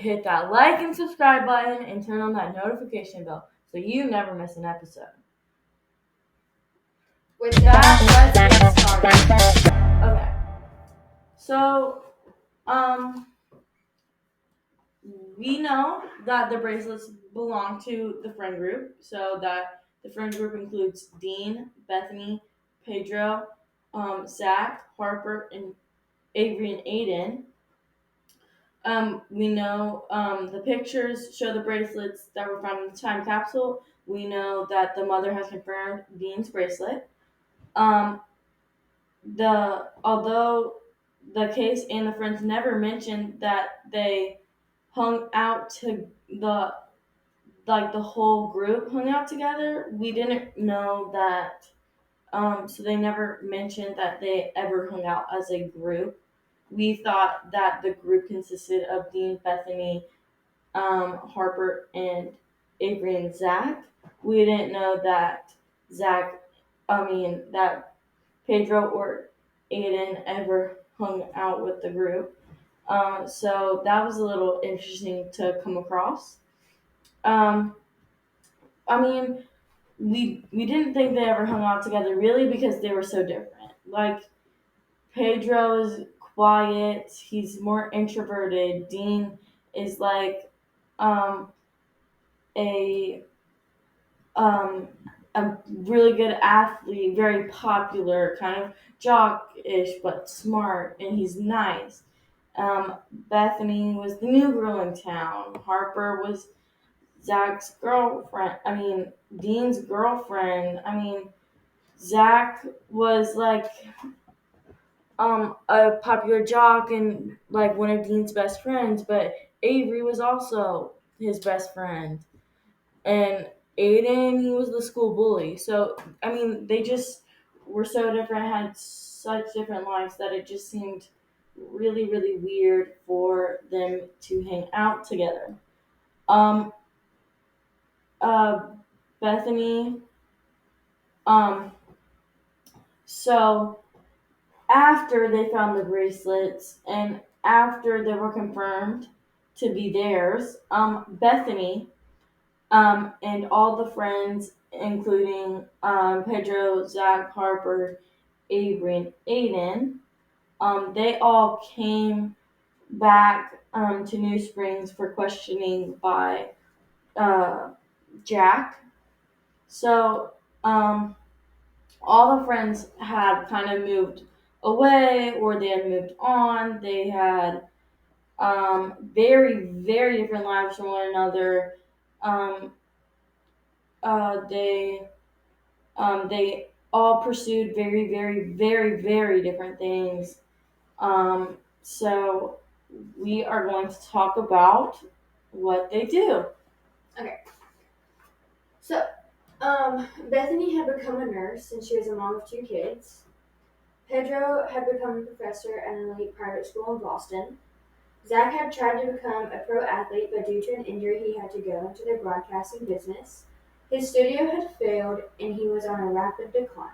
hit that like and subscribe button and turn on that notification bell so you never miss an episode. With that, let's get started. Okay. So, we know that the bracelets belong to the friend group, so that the friend group includes Dean, Bethany, Pedro, Zach, Harper, and Avery and Aiden. We know the pictures show the bracelets that were found in the time capsule. We know that the mother has confirmed Dean's bracelet. Um, although the case and the friends never mentioned that they hung out to the whole group hung out together. We didn't know that. So they never mentioned that they ever hung out as a group. We thought that the group consisted of Dean, Bethany, Harper, and Avery and Zach. We didn't know that that Pedro or Aiden ever hung out with the group. So that was a little interesting to come across. Um, I mean, we didn't think they ever hung out together really because they were so different. Like Pedro is quiet, he's more introverted. Dean is like um, a um, a really good athlete, very popular, kind of jock-ish but smart, and he's nice. Bethany was the new girl in town. Harper was Zach's girlfriend. Dean's girlfriend. Zach was like a popular jock and like one of Dean's best friends, but Avery was also his best friend. And Aiden, he was the school bully. So they just were so different, had such different lives that it just seemed really, really weird for them to hang out together. Um, uh, Bethany. Um, so after they found the bracelets and after they were confirmed to be theirs, Bethany, and all the friends, including Pedro, Zach, Harper, Avery, and Aiden, they all came back to New Springs for questioning by uh, Jack. So all the friends had kind of moved away or they had moved on. They had very, very different lives from one another. Um, they they all pursued very, very, very, very different things. So we are going to talk about what they do. Okay. So, Bethany had become a nurse and she was a mom of 2 kids. Pedro had become a professor at an elite private school in Boston. Zach had tried to become a pro athlete, but due to an injury, he had to go into the broadcasting business. His studio had failed and he was on a rapid decline.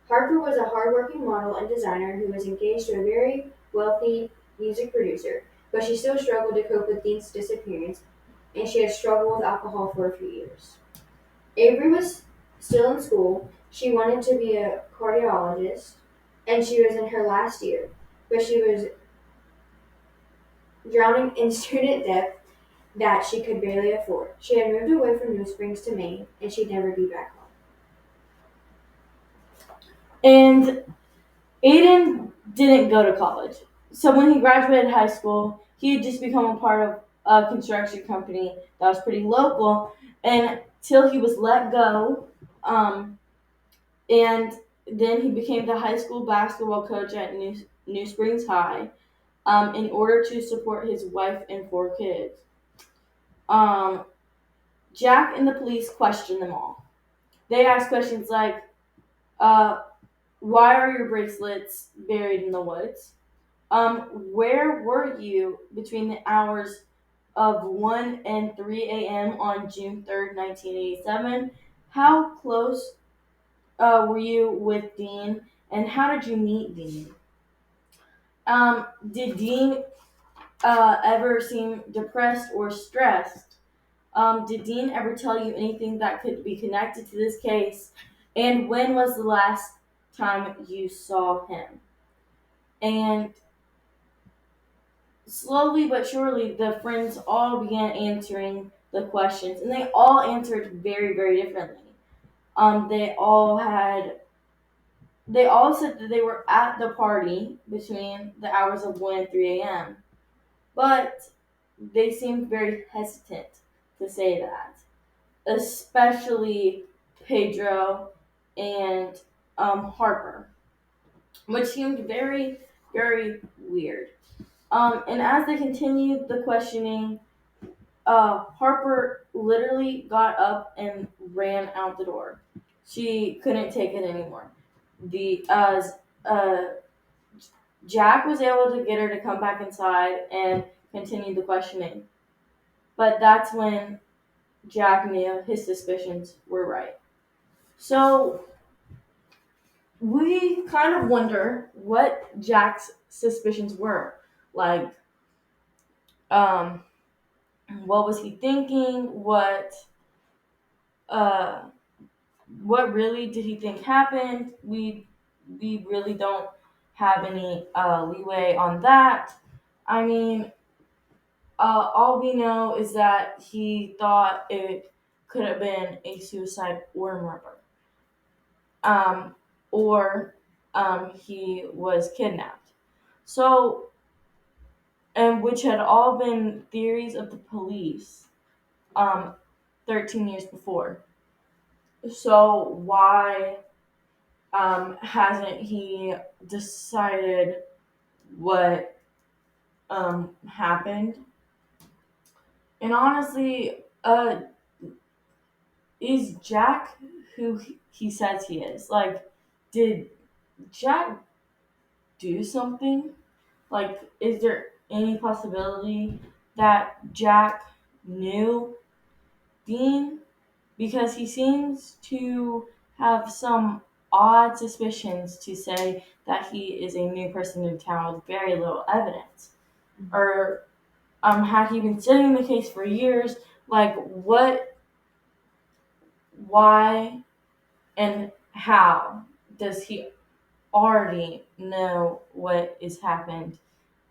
Harper was a hardworking model and designer who was engaged to a very wealthy music producer, but she still struggled to cope with Dean's disappearance, and she had struggled with alcohol for a few years. Avery was still in school. She wanted to be a cardiologist, and she was in her last year, but she was drowning in student debt that she could barely afford. She had moved away from New Springs to Maine, and she'd never be back home. And Aiden didn't go to college. So when he graduated high school, he had just become a part of a construction company that was pretty local until he was let go. And then he became the high school basketball coach at New Springs High in order to support his wife and 4 kids. Um, Jack and the police questioned them all. They asked questions like, uh, why are your bracelets buried in the woods? Where were you between the hours of 1 and 3 a.m. on June 3rd, 1987? How close were you with Dean, and how did you meet Dean? Did Dean ever seem depressed or stressed? Did Dean ever tell you anything that could be connected to this case? And when was the last time you saw him? And slowly but surely, the friends all began answering the questions, and they all answered very, very differently. They all had. They all said that they were at the party between the hours of 1 and 3 a.m., but they seemed very hesitant to say that, especially Pedro and Harper, which seemed very, very weird. And as they continued the questioning, Harper literally got up and ran out the door. She couldn't take it anymore. The uh, Jack was able to get her to come back inside and continue the questioning, but that's when Jack knew his suspicions were right. So we kind of wonder what Jack's suspicions were. Like, um, what was he thinking? Uh, what really did he think happened? We really don't have any leeway on that. I mean, all we know is that he thought it could have been a suicide or murder, um, or he was kidnapped. So, and which had all been theories of the police, um, 13 years before. So why hasn't he decided what happened? And honestly, is Jack who he says he is? Like, did Jack do something? Like, is there any possibility that Jack knew Dean? Because he seems to have some odd suspicions to say that he is a new person in town with very little evidence. Or had he been studying the case for years? Like, what, why, and how does he already know what has happened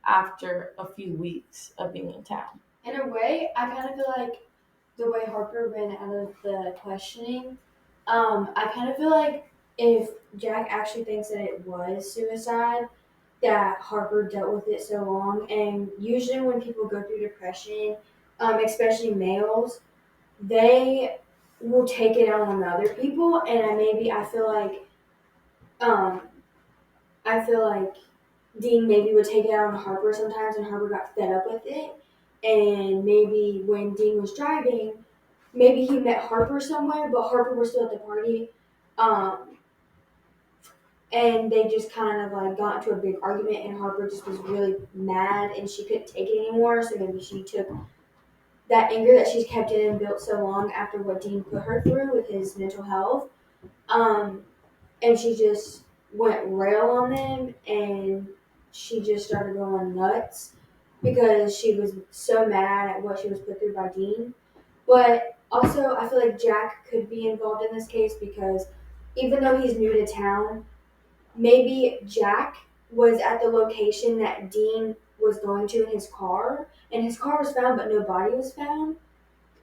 after a few weeks of being in town? In a way, I kind of feel like the way Harper ran out of the questioning, I kind of feel like if Jack actually thinks that it was suicide, that Harper dealt with it so long. And usually, when people go through depression, especially males, they will take it out on other people. And I feel like, um, Dean maybe would take it out on Harper sometimes, and Harper got fed up with it. And maybe when Dean was driving, maybe he met Harper somewhere, but Harper was still at the party. Um, and they just kind of like got into a big argument, and Harper just was really mad and she couldn't take it anymore. So maybe she took that anger that she's kept in and built so long after what Dean put her through with his mental health. Um, and she just went rail on them, and she just started going nuts because she was so mad at what she was put through by Dean. But also, I feel like Jack could be involved in this case because even though he's new to town, maybe Jack was at the location that Dean was going to in his car, and his car was found, but no body was found.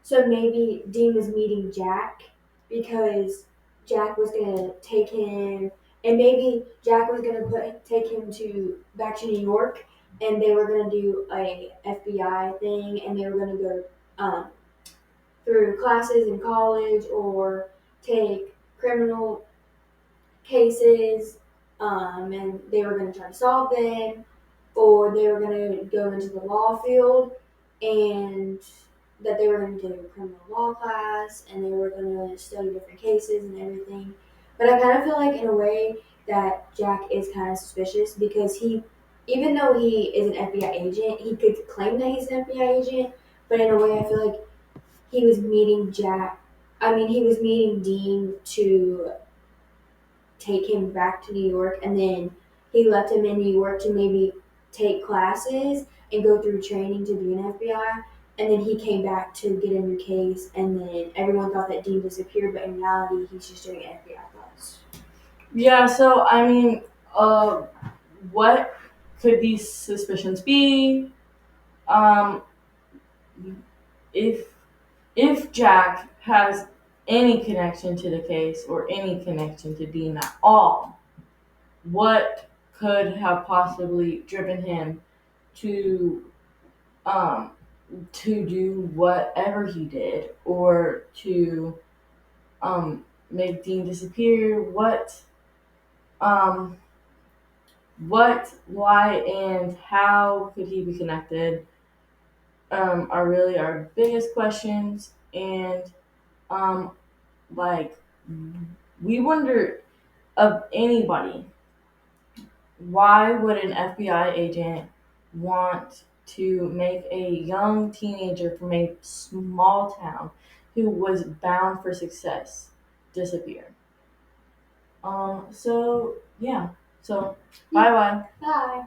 So maybe Dean was meeting Jack because Jack was gonna take him, and maybe Jack was gonna take him to back to New York, and they were gonna do a FBI thing, and they were gonna go through classes in college or take criminal cases, and they were going to try to solve them, or they were going to go into the law field, and that they were going to do a criminal law class, and they were going to study different cases and everything. But I kind of feel like, in a way, that Jack is kind of suspicious because even though he is an FBI agent, he could claim that he's an FBI agent, but in a way, I feel like he was meeting Jack. I mean, he was meeting Dean to take him back to New York, and then he left him in New York to maybe take classes, and go through training to be an FBI. And then he came back to get a new case, and then everyone thought that Dean disappeared, but in reality, he's just doing FBI files. Yeah, so I mean, uh, what could these suspicions be? Um, if Jack has any connection to the case or any connection to Dean at all, what could have possibly driven him to um do whatever he did, or to make Dean disappear? Um why, and how could he be connected? Are really our biggest questions. And um like, we wonder, of anybody, why would an FBI agent want to make a young teenager from a small town who was bound for success disappear? So yeah. So Yeah. bye bye. Bye.